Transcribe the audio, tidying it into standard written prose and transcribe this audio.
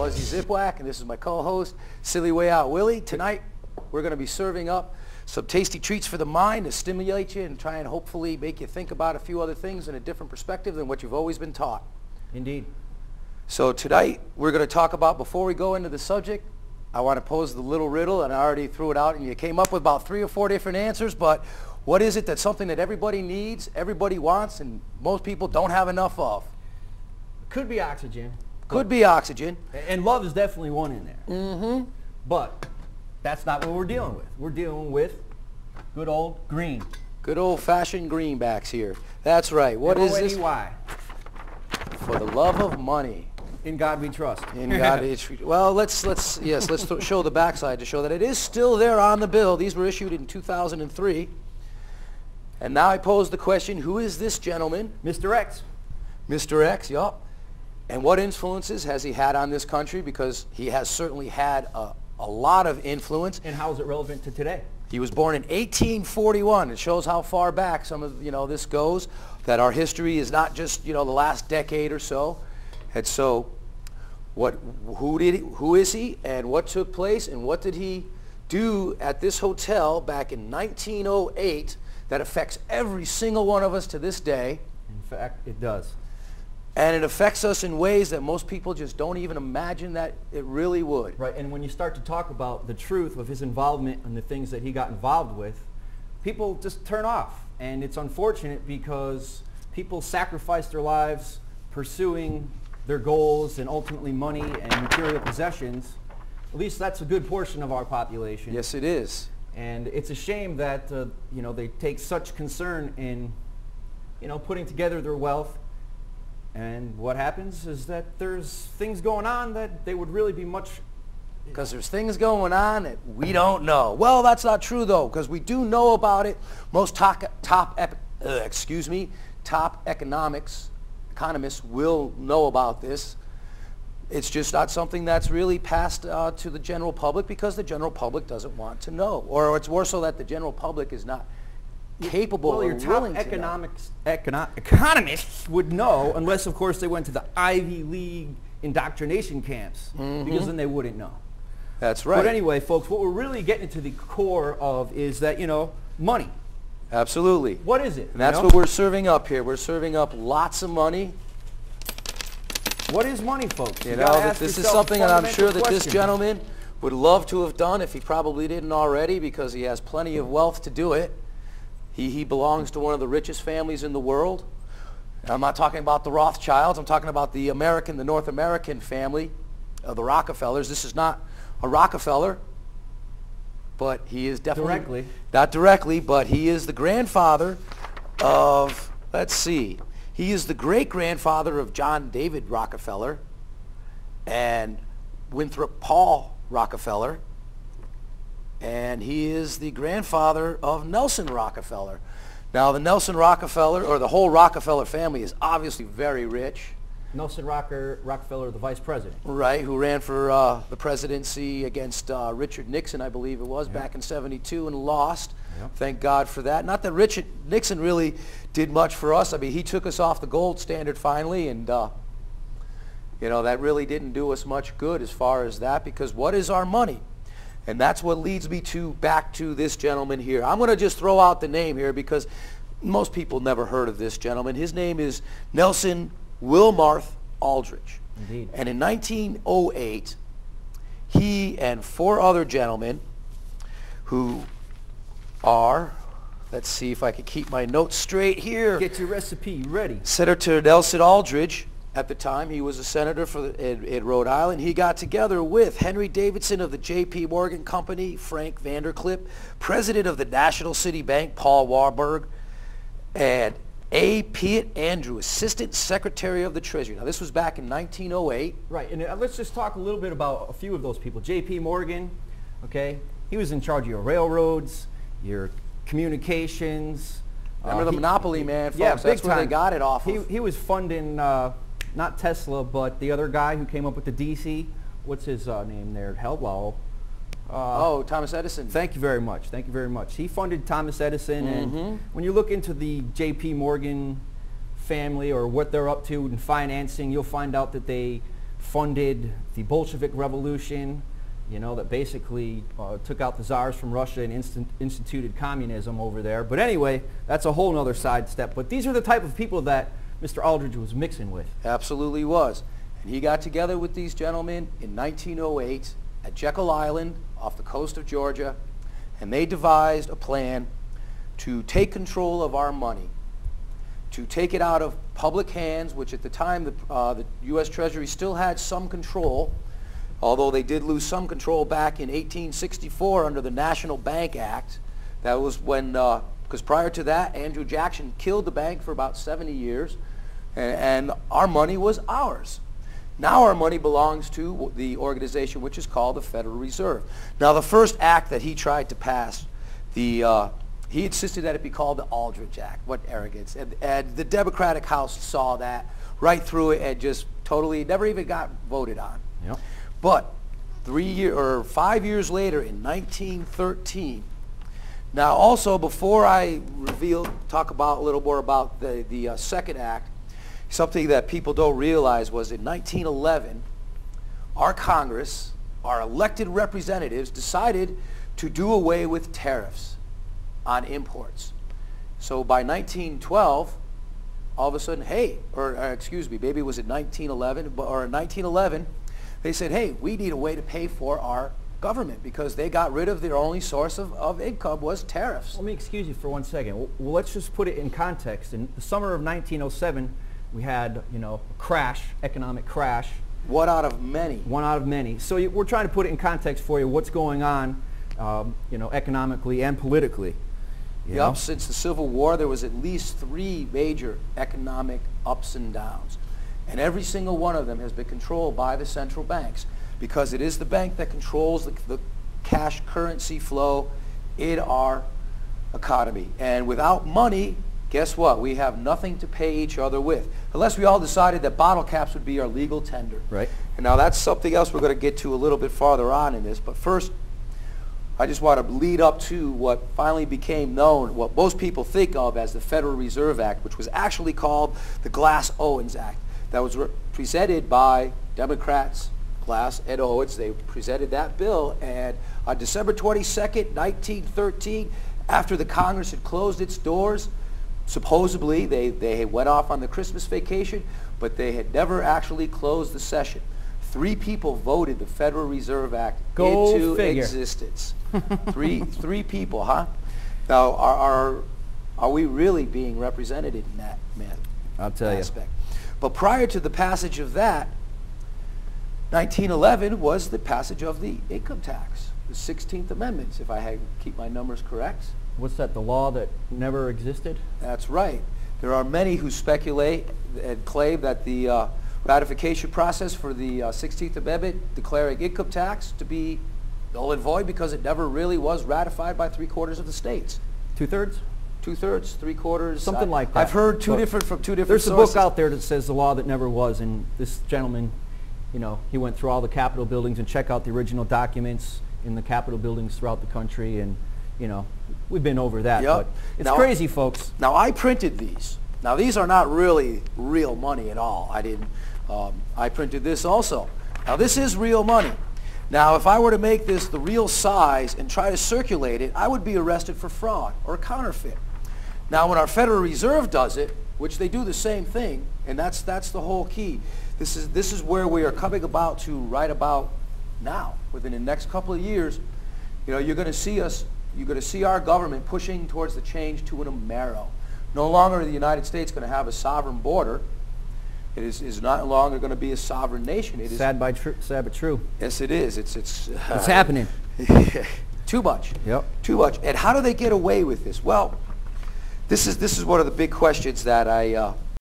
Buzzy Zipwak, and this is my co-host, Silly Way Out Willy. Tonight, we're going to be serving up some tasty treats for the mind to stimulate you and try and hopefully make you think about a few other things in a different perspective than what you've always been taught. Indeed. So tonight, we're going to talk about, before we go into the subject, I want to pose the little riddle, and I already threw it out, and you came up with about 3 or 4 different answers, but what is it that's something that everybody needs, everybody wants, and most people don't have enough of? Could be oxygen. Could be oxygen. And love is definitely one in there. Mm-hmm. But that's not what we're dealing with. We're dealing with good old green. Good old-fashioned greenbacks here. That's right. What is this? M-O-N-E-Y. For the love of money. In God we trust. In God we trust. Well, let's show the backside to show that it is still there on the bill. These were issued in 2003. And now I pose the question, who is this gentleman? Mr. X. Mr. X, yup. And what influences has he had on this country? Because he has certainly had a lot of influence. And how is it relevant to today? He was born in 1841. It shows how far back some of this goes, that our history is not just the last decade or so. And so who is he, and what took place, and what did he do at this hotel back in 1908 that affects every single one of us to this day? In fact, it does. And it affects us in ways that most people just don't even imagine that it really would. Right, and when you start to talk about the truth of his involvement and the things that he got involved with, people just turn off. And it's unfortunate because people sacrifice their lives pursuing their goals and ultimately money and material possessions. At least that's a good portion of our population. Yes, it is. And it's a shame that they take such concern in putting together their wealth. And what happens is that there's things going on that they would really be much... Because there's things going on that we don't know. Well, that's not true, though, because we do know about it. Most top economists will know about this. It's just not something that's really passed to the general public because the general public doesn't want to know. Or it's more so that the general public is not capable or willing to know. Well, your top economists would know, unless, of course, they went to the Ivy League indoctrination camps, because then they wouldn't know. That's right. But anyway, folks, what we're really getting to the core of is that, money. Absolutely. What is it? And that's what we're serving up here. We're serving up lots of money. What is money, folks? This is something that I'm sure that this gentleman would love to have done if he probably didn't already, because he has plenty of wealth to do it. He belongs to one of the richest families in the world. I'm not talking about the Rothschilds. I'm talking about the North American family of the Rockefellers. This is not a Rockefeller, but he is definitely... Not directly, but he is the grandfather of, he is the great-grandfather of John David Rockefeller and Winthrop Paul Rockefeller. And he is the grandfather of Nelson Rockefeller. Now, the Nelson Rockefeller, or the whole Rockefeller family, is obviously very rich. Nelson Rockefeller, the vice president. Right, who ran for the presidency against Richard Nixon, I believe it was, back in '72, and lost. Yep. Thank God for that. Not that Richard Nixon really did much for us. I mean, he took us off the gold standard finally, and that really didn't do us much good as far as that, because what is our money? And that's what leads me back to this gentleman here. I'm going to just throw out the name here because most people never heard of this gentleman. His name is Nelson Wilmarth Aldrich. Indeed. And in 1908, he and 4 other gentlemen who are, let's see if I can keep my notes straight here. Get your recipe ready. Senator Nelson Aldrich. At the time, he was a senator in Rhode Island. He got together with Henry Davidson of the J.P. Morgan Company, Frank Vanderclip, president of the National City Bank, Paul Warburg, and A. Piatt Andrew, assistant secretary of the Treasury. Now, this was back in 1908. Right, and let's just talk a little bit about a few of those people. J.P. Morgan, okay, he was in charge of your railroads, your communications. Remember the monopoly man, folks? Yeah, that's where they got it off of. He was funding... not Tesla, but the other guy who came up with the DC. What's his name there? Hello. Thomas Edison. Thank you very much. Thank you very much. He funded Thomas Edison, and when you look into the J.P. Morgan family or what they're up to in financing, you'll find out that they funded the Bolshevik Revolution, you know, that basically took out the czars from Russia and instituted communism over there. But anyway, that's a whole other sidestep. But these are the type of people that Mr. Aldridge was mixing with. Absolutely was. And he got together with these gentlemen in 1908 at Jekyll Island off the coast of Georgia, and they devised a plan to take control of our money, to take it out of public hands, which at the time the U.S. Treasury still had some control, although they did lose some control back in 1864 under the National Bank Act. That was when, because prior to that, Andrew Jackson killed the bank for about 70 years, and our money was ours. Now our money belongs to the organization which is called the Federal Reserve. Now the first act that he tried to pass, he insisted that it be called the Aldridge Act. What arrogance. And the Democratic House saw that right through it and just totally, never even got voted on. Yep. But 5 years later in 1913, now also before I talk about a little more about the second act, something that people don't realize was in 1911, our Congress, our elected representatives, decided to do away with tariffs on imports. So by 1912, all of a sudden, hey, excuse me, maybe it was in 1911, or in 1911, they said, hey, we need a way to pay for our government because they got rid of their only source of income was tariffs. Let me excuse you for 1 second. Well, let's just put it in context. In the summer of 1907, we had, you know, a crash, economic crash. One out of many. One out of many. So we're trying to put it in context for you, what's going on, you know, economically and politically. Yep, since the Civil War, there was at least 3 major economic ups and downs. And every single one of them has been controlled by the central banks because it is the bank that controls the cash currency flow in our economy. And without money, guess what? We have nothing to pay each other with. Unless we all decided that bottle caps would be our legal tender. Right. And now that's something else we're going to get to a little bit farther on in this. But first, I just want to lead up to what finally became known, what most people think of as the Federal Reserve Act, which was actually called the Glass-Owens Act. That was presented by Democrats, Glass and Owens. They presented that bill, and on December 22nd, 1913, after the Congress had closed its doors, supposedly they went off on the Christmas vacation, but they had never actually closed the session. 3 people voted the Federal Reserve Act into existence. Three people, huh? Now, are we really being represented in that I'll tell aspect? But prior to the passage of that, 1911 was the passage of the income tax, the 16th Amendment, if I keep my numbers correct. What's that, the law that never existed? That's right. There are many who speculate and claim that the ratification process for the 16th Amendment declaring income tax to be null and void because it never really was ratified by 3/4 of the states. 2/3? 2/3, 3/4. Something like that. I've heard from two different There's sources. a book out there that says the law that never was, and this gentleman, you know, he went through all the Capitol buildings and checked out the original documents in the Capitol buildings throughout the country, and, you know, we've been over that. Yep. But it's crazy, folks. Now, I printed these. Now, these are not really real money at all. I printed this also. Now, this is real money. Now, if I were to make this the real size and try to circulate it, I would be arrested for fraud or counterfeit. Now, when our Federal Reserve does it, which they do the same thing, and that's the whole key. This is where we are coming about to right about now. Within the next couple of years, you know, you're going to see our government pushing towards the change to an marrow. No longer is the United States going to have a sovereign border. It is not longer going to be a sovereign nation. It is sad but true. Yes, it is. It's happening. Too much. Yep. Too much. And how do they get away with this? Well, this is one of the big questions that I